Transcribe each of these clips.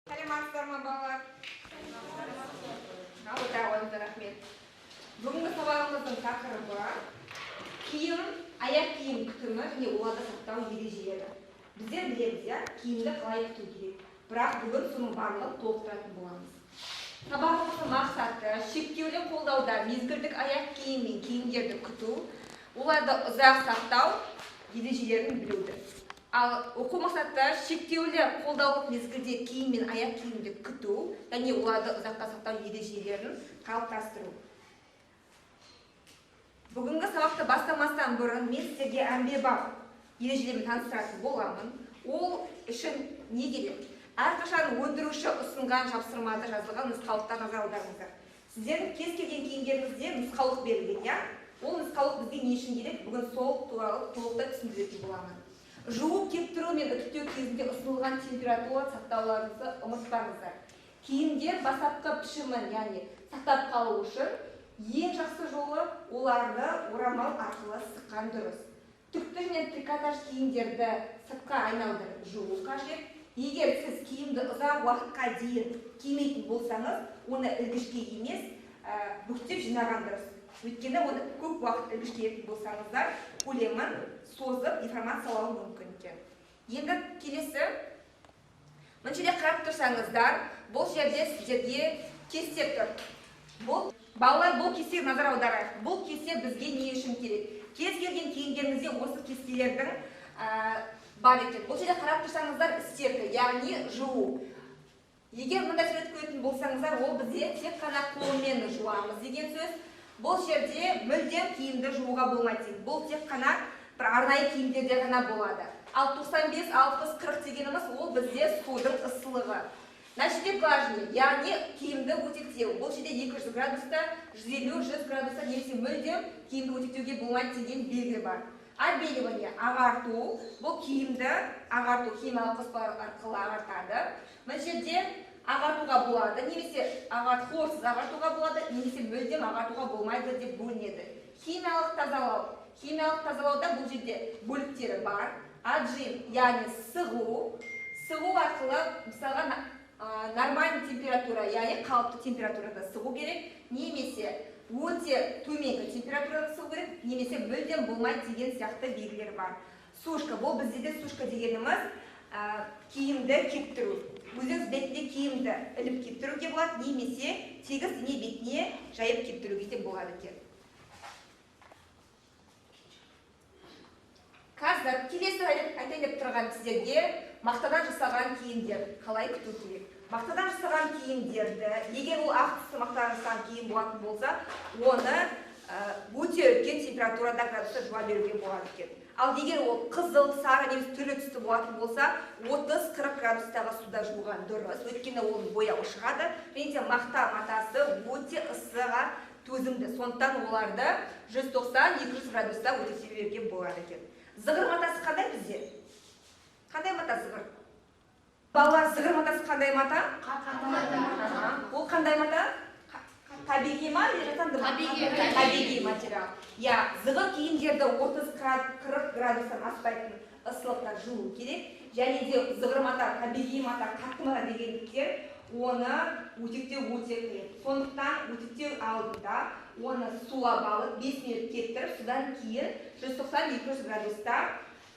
Саламатсыздар ма балалар? Аударыңыздар, рахмет. Бүгінгі сабағымыздың тақырыбы киім, аяқ киім күтімі және оларды сақтау ережелері. Біздер білеміз, киімді қалай күту керек. Бірақ бүгін соның барлығын толықтыратын боламыз. Сабағымыздың мақсаты шектеулі қолдауда мезгілдік аяқ киім мен киімдерді күту, оларды ұзақ сақтау ережелерін білуді. Ал оқу мақсаты шектеулі қолдаулық мезгілде киім мен аяқ киімді күту және оларды ұзаққа сақтау ережелерін қалыптастыру. Бүгінгі сабақты бастамастан бұрын мен сіздерге әмбебап ережелермен таныстыратын боламын. Ол үшін не керек? Әрқашан өндіруші ұсынған жапсырмада жазылған нұсқаулыққа назар аударыңыздар. Сіздердің кез келген киімдеріңізде нұсқаулық берілген, ол нұсқаулық бізге не үшін керек? Бүгін сол туралы толықтай түсіндіретін боламын. Жуу, кептіру мен үтіктеу кезінде ұсынылған температура сақтауларыңызды ұмытпаңыздар. Киімдер бастапқы пішімін, яғни сақтап қалу үшін ең жақсы жолы оларды орамал арқылы сыққан дұрыс. Түкті және трикотаж киімдерді сыртқа айналдырып жуу қажет. Егер сіз киімді ұзақ уақытқа дейін кимейтін болсаңыз, оны ілгішке емес, бүктеп жинаған дұрыс. Өйткені оны көп уақыт ілгішке етіп болсаңыздар, көлемін созып деформациялауы мүмкін екен. Енді келесі, мына жерде қарап тұрсаңыздар, бұл жерде сіздерге кесте тұр. Балалар, бұл кестеге назар аударайық. Бұл кесте бізге не үшін керек? Кез келген киімдеріңізде осы кестелердің бар екен. Бұл жерде қарап тұрсаңыздар, істерді, яғни жуу. Егер мұндай сурет көретін болсаңыздар, ол бізде тек қана қолмен жуамыз деген сөз. Бұл жерде мүлдем киімді жууға болмайды. Бұл тек қана бір арнайы киімдерде ғана болады. Ал 95, 60, 40 дегеніміз ол бізде судың ысылығы. Нәтижеде влажный, яғни киімді өтектеу. Бұл жерде 200 градуста, 150-100 градуста немесе мүлдем киімді өтектеуге болмайды деген белгі бар. Отбеливание, ағарту, бұл киімді ағарту, химиялық қоспалар арқылы ағартады. Мына жерде ағартуға болады, немесе хлорсыз ағартуға болады, немесе мүлдем ағартуға болмайды деп бөлінеді. Химиялық тазалау. Химиялық тазалауда бұл жерде бөліктері бар. Отжим, яғни сығу. Сығу арқылы, мысалға, нормальный температура, яғни қалыпты температурада сығу керек, немесе өте төменгі температурада сығу керек, немесе мүлдем болмайды деген сияқты белгілер бар. Сушка, бұл бізде де сушка дегеніміз киімді кептіру. Өзіңіз бетіне киімді іліп кептіруге болады, немесе тегіс дене бетіне жайып кептіруге де болады екен. Қазір келесі айтайын деп тұрған сіздерге мақтадан жасалған киімдер қалай күту керек? Мақтадан жасалған киімдерді, егер ол ақ түсті мақтадан жасалған киім болатын болса, оны өте үлкен температурада градуста жуа беруге болады екен. Ал егер ол қызыл, сары немесе түрлі түсті болатын болса, 30-40 градустағы суда жуған дұрыс. Өйткені оның бояуы шығады. Және мақта матасы өте ысыға төзімді. Сондықтан оларды 190-200 градуста өтете беруге болады екен. Зығыр матасы қандай бізде? Қандай мата зығыр? Балалар, зығыр матасы қандай мата? Ол қандай мата? Табиғи ма? Табиғи материал. Зығыр киімдерді 30-40 градустан аспайтын ысылықта жуу керек. Және де зығыр мата, табиғи мата, қатты мата дегендіктен оны өтектеу өте қиын. Сондықтан өтектеу алдында оны сулап алып 5 минут кептіріп, содан кейін 190-200 градуста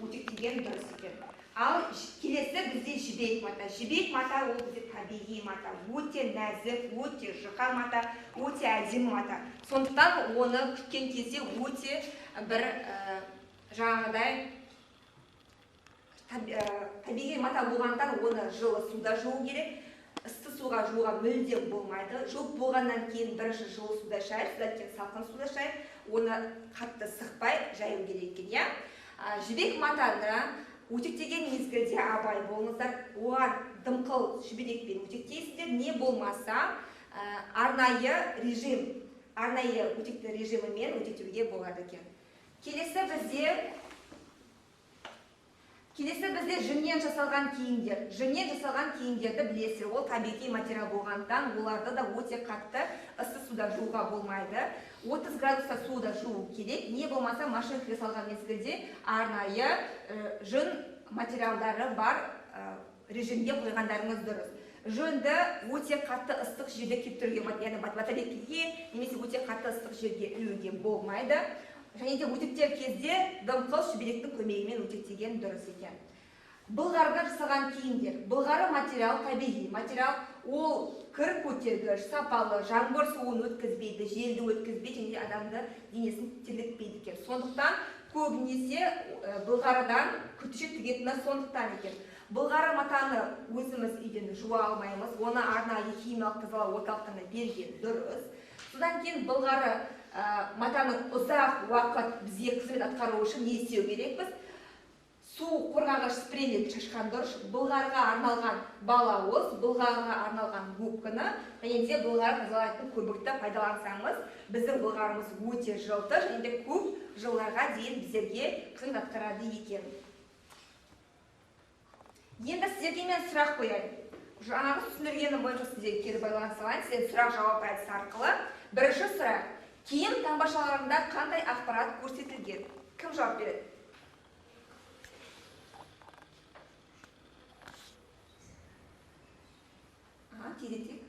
өтектеген дұрыс екен. Ал келесі бізде жібек мата. Жібек мата ол бізде табиғи мата. Өте нәзік, өте жұқа мата, өте әдемі мата. Сондықтан оны күткен кезде өте бір жаңағыдай табиғи мата болғандан оны жылы суда жуу керек. Ысты суға жууға мүлдем болмайды. Жуып болғаннан кейін бірінші жылы суда шайып, содан кейін салқын суда шайып, оны қатты сықпай жаю керек екен. Жібек матаны өтектеген мезгілде абай болыңыздар. Оған дымқыл шүберекпен өтектейсіздер, не болмаса арнайы өтекті режимімен өтектеуге болады екен. Келесі бізде жүннен жасалған киімдер. Жүннен жасалған киімдерді білесіздер, ол табиғи материал болғандықтан оларды да өте қатты ыссы суда жууға болмайды. 30 градуста суда жуу керек, не болмаса машинкаға салған мезгілде арнайы жүн материалдары бар режимге қойғандарыңыз дұрыс. жүнді өте қатты ыстық жерде кептіруге болады, яғни батареяға немесе өте қатты ыстық жерге ілуге болмайды. Және де өтектер кезде дымқыл шүберектің көмегімен өтектеген дұрыс екен. Былғардан жасалған киімдер. Былғары материал табиғи материал, ол кір көтергіш, сапалы, жаңбыр суын өткізбейді, желді өткізбейді, және адамды денесін терлетпейді екен. Сондықтан көбінесе былғарыдан күртеше тігетіні сондықтан екен. Былғары матаны өзіміз үйден жуа алмаймыз, оны арнайы химиялық тазалау орталықтарына берген дұрыс. Содан кейін былғары матаның ұзақ уақыт бізге қызмет атқару үшін не істеу керекпіз? Су қорғағыш спрейлерді шашқан дұрыс, былғарға арналған балауыз, былғарға арналған губканы, және де былғары тазалайтын көбікті пайдалансаңыз, біздің былғарымыз өте жылты, және де көп жылдарға дейін біздерге қызмет атқарады екен. Енді сіздерге мен сұрақ қояйын. Жаңағы түсіндіргенім бойынша сіздерге кері байланысқан, сіздер сұрақ жауап әдісі арқылы. Бірінші сұрақ: киім таңбашаларында қандай ақпарат көрсетілген? Кім жауап береді? Теретек.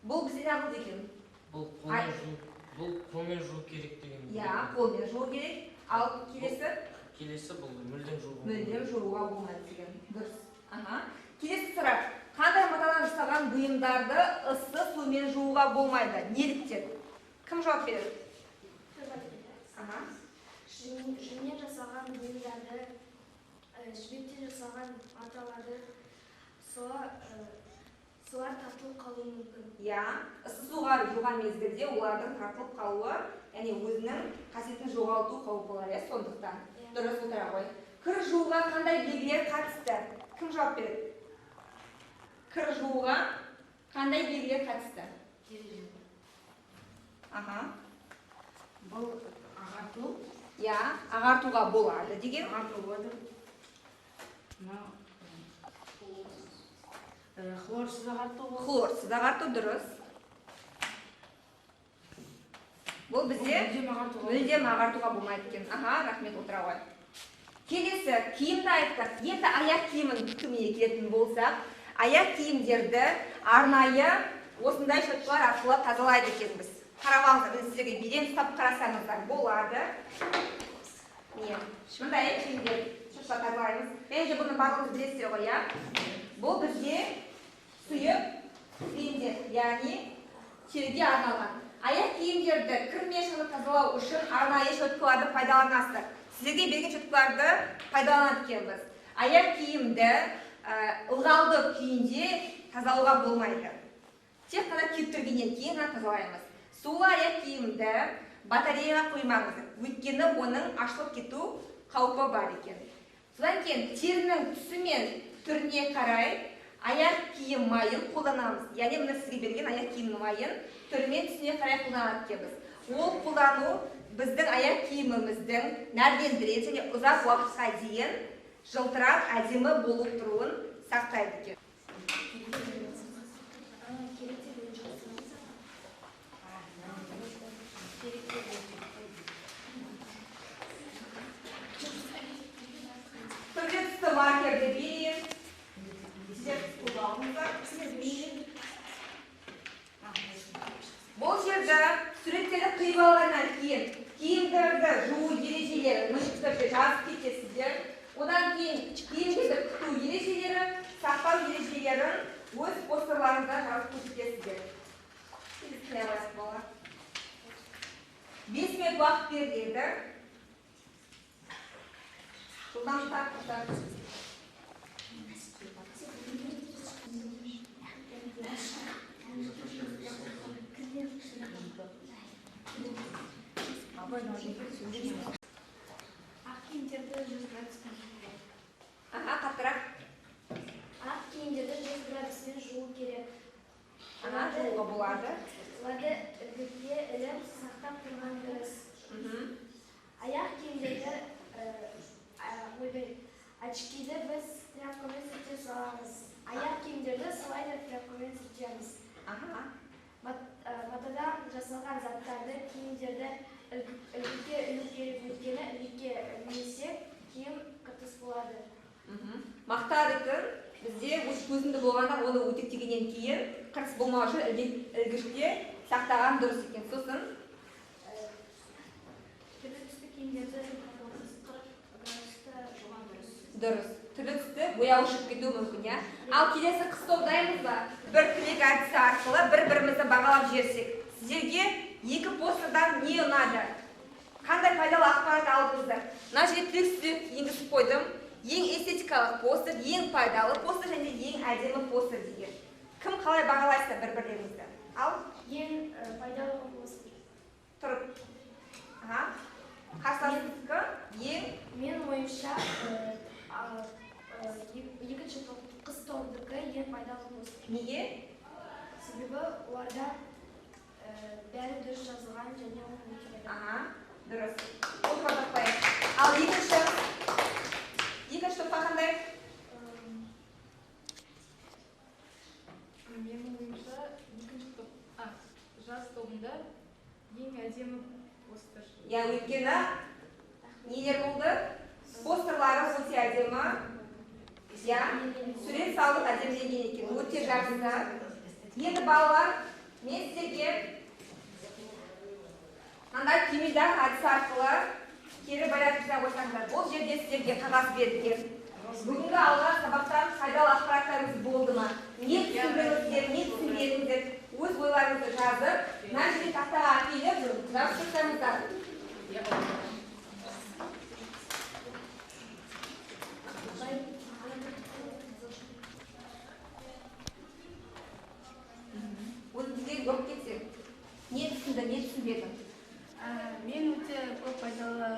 Бұл бізде не болды екен? Бұл қолмен жуу керек деген. Иә, қолмен жуу керек. Ал келесі? Келесі бұл мүлдем жууға. Мүлдем жууға болмайды деген. Дұрыс. Келесі сұрақ: қандай матадан жасалған бұйымдарды ыссы сумен жууға болмайды? Неліктен? Кім жауап береді? Жүннен жасалған бұйымдарды, жібектен жасалған маталарды суға тартылып қалуы мүмкін. Иә, ыссы суға жуған мезгілде олардың тартылып қалуы, яғни өзінің қасиетін жоғалту қаупі бар, сондықтан. Дұрыс, отыра ғой. Кір жууға қандай белгілер қатысты? Кім жауап береді? Кір жууға қандай белгілер қатысты? Бұл ағарту. Иә, ағартуға болады деген. Ағарту болады. Хлорсыз ағарту. Хлорсыз ағарту дұрыс. Бұл бізде мүлдем ағартуға болмайды екен. Рахмет, отыра ғой. Келесі, киімді айттық. Енді аяқ киімін күтіміне келетін болсақ, аяқ киімдерді арнайы осындай щеткалар арқылы тазалайды екенбіз. Қарап алыңыздар, біз сіздерге береміз, тап қарасаңыздар болады. Шынында аяқ киімдер щеткалар тазалаймыз. Бәлкім бұны барлығыңыз білесіздер ғой, иә? Бұл бізде сұйық киімдер, яғни терге арналған. Аяқ киімдерді кір мен шыны тазалау үшін арнайы щеткаларды пайдаланасыздар. Сіздерге берген щеткаларды пайдаланады екенбіз. Аяқ киімді ылғалды күйінде тазалауға болмайды. Тек қана кептіргеннен кейін ғана тазалаймыз. Сулы аяқ киімді батареяға қоймаңыз, өйткені оның ашылып кету қаупі бар екен. Содан кейін терінің түсі мен түріне қарай аяқ киім майын қолданамыз. Яғни мына сізге берген аяқ киімнің майын түрімен түсіне қарай қолданады екенбіз. Ол қолдану біздің аяқ киіміміздің нәрлендіреді және ұзақ уақытқа дейін жылтырап әдемі болып тұруын сақтайды екен. Түрлі түсті маркерді берейін. Бұл жерде суреттерді қиып алғаннан кейін киімдерді жуу ережелері мүшіктерде жазып кетесіздер. Одан кейін киімдерді күту ережелері, сақтау ережелерін өз постерларыңызда жазып көрсетесіздер. 5 минут уақыт беріледі. Жылдан тартып. Ақ киімдерді 100 градуспен жуу керек. Қаттырақ. Ақ киімдерді 100 градуспен жуу керек. Жууға болады. Оларды ілгіге іліп сақтап тұрған дұрыс. Аяқ киімдерді очкиді біз тряпкамен сүрте саламыз. Аяқ киімдерді солай да тряпкамен сүртеміз. Матадан жасалған заттарды киімдерді ілгіге ілу керек, өйткені ілгіге ілмесек киім қыртыс болады. Мақтар екен, бізде көзімді болғанда оны өтектегеннен кейін қырыс болмау үшін ілгіште сақтаған дұрыс екен. Сосын Түрлі түсті киімдерді 40 градуста жуған дұрыс. дұрыс. Түрлі түсті бояу шығып кетуі мүмкін, иә. Ал келесі қыстаудаймыз ба? Бір тілек әдісі арқылы бір-бірімізді бағалап жіберсек. Сіздерге екі постердан не ұнады? Қандай пайдалы ақпарат алдыңыздар? Мына жерге тілек енгізіп қойдым. Ең эстетикалық постер, ең пайдалы постер және ең әдемі постер деген. Кім қалай бағалайсыздар бір-бірлеріңізді? Ал Ең пайдалы постер. тұрып. Қарсыласыңыздікі ең Мен ойымша екінші қыстаудікі ең пайдалы постер. неге? Себебі оларда бәрі дұрыс жазылған және оны өте Дұрыс. Ол қадап қояйық. Ал екінші топқа қандай? Менің ойымша екінші топ, жас тобында ең әдемі постер. Я өйткені нелер болды? Постерлары өте әдемі. Я сурет салдық әдеміленген екен. Өте жақсы. Енді балалар, мен сіздерге мынандай кемелден әдісі арқылы кері байлап жаза қойсаңыздар. Бұл жерде сіздерге қағаз берілген. Бүгінгі алған сабақтан пайдалы ақпараттарыңыз болды ма? Не түсіндіңіздер, не түсінбедіңіздер? Өз ойларыңызды жазып, мына жерде тақтаға әкеліп жазып тұрсаңыздар. Өзіңізге жоқ кетсек. Не түсінді, не түсінбедің? Мен өте көп пайдалы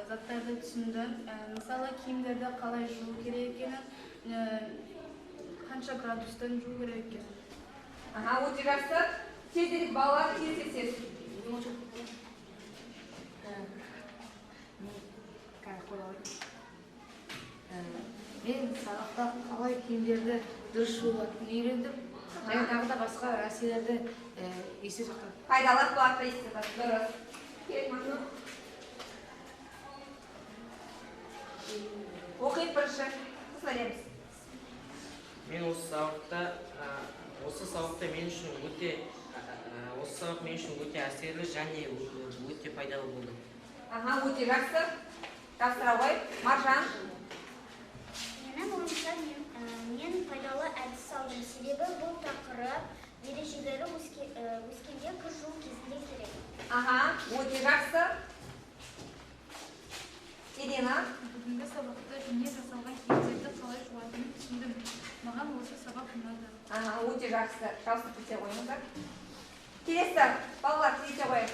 заттарды түсіндім. Мысалы, киімдерді қалай жуу керек екенін, қанша градустан жуу керек екенін. Өте жақсы. Тезірек балалар тез. Мен сабақта қалай киімдерді дұрыс жуылатынын үйрендім. Және тағы да басқа нәрселерді есте сақтадым. Пайдалы ақпаратты есте сақтадым. Дұрыс. Керек маңыз. Оқиық бірінші. Сосын Мен осы сабақта мен үшін өте әсерлі және өте пайдалы болды. Өте жақсы. Тапсыра ғой. Маржан. Менің ойымша мен пайдалы әдіс алдым. Себебі бұл тақырып ережелері өскенде қыз жуу кезінде керек. Өте жақсы. Елена. Бүгінгі сабақта дене жасалған киімдерді қалай жуатынын түсіндім. Маған осы сабақ ұнады. Өте жақсы. Жауысып кете қойыңыздар. Келесі, балалар кете қойып.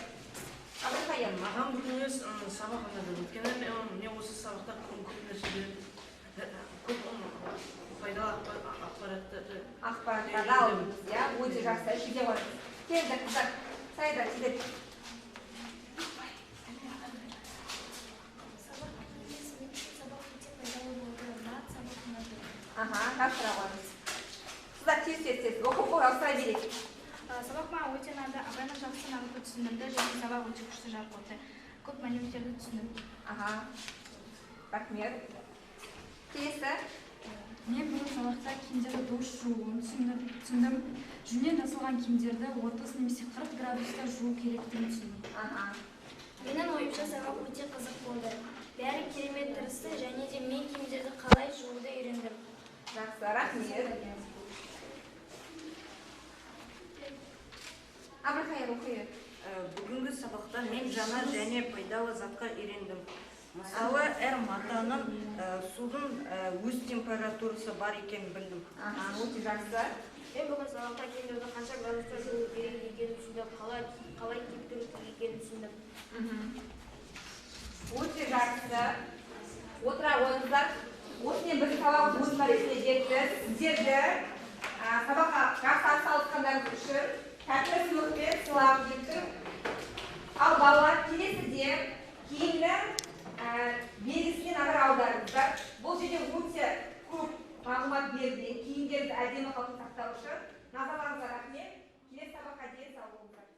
Абылқайым. Маған бүгінгі сабақ ұнады. Өйткені мен осы сабақта көп нәрселер, көп пайдалы Ақпараттарды алдыңыз, иә? Өте жақсы. Кете қойыңыз. Келді, қыздар. Сайда, сіздер. Тапсыра қойыңыз. Қыздар тез. Оқып ауыстыра берейік. Сабақ маған өте ұнады. Абайны жақсы нақты түсіндімді және сабақ өте күшті жарық болды. Көп мәліметтерді түсіндім. Рахмет. Келесі. Мен бүгін сабақта киімдерді дұрыс жууын түсіндім. Жүннен жасалған киімдерді 30 немесе 40 градуста жуу керектігін түсіндім. Менің ойымша сабақ өте қызық болды. Бәрі керемет тырысты және де мен киімдерді қалай жууды үйрендім. Жақсы, рахмет. Абылқайыр оқиық. Бүгінгі сабақта мен жаңа және пайдалы затқа үйрендім. Мысалы, әр матаның судың өз температурасы бар екенін білдім. Өте жақсы. Мен бүгін сабақта киімдерді қанша градуста жуу керек екенін түсіндім. Қалай кептіру екенін түсіндім. Өте жақсы. Отыра қойыңыздар. Осымен біздің сабағымыз өз мәресіне жетті. Сіздерді сабаққа жақсы атсалысқандарыңыз үшін тәтті сыйлықпен сыйлап кеттім. Ал балалар, келесіде киімнің белгісіне назар аударыңыздар. Бұл жерде өте көп мағлұмат берілген. Киімдерді әдемі қалпын сақтау үшін назарларыңызға рахмет. Келесі сабаққа дейін сау болыңыздар.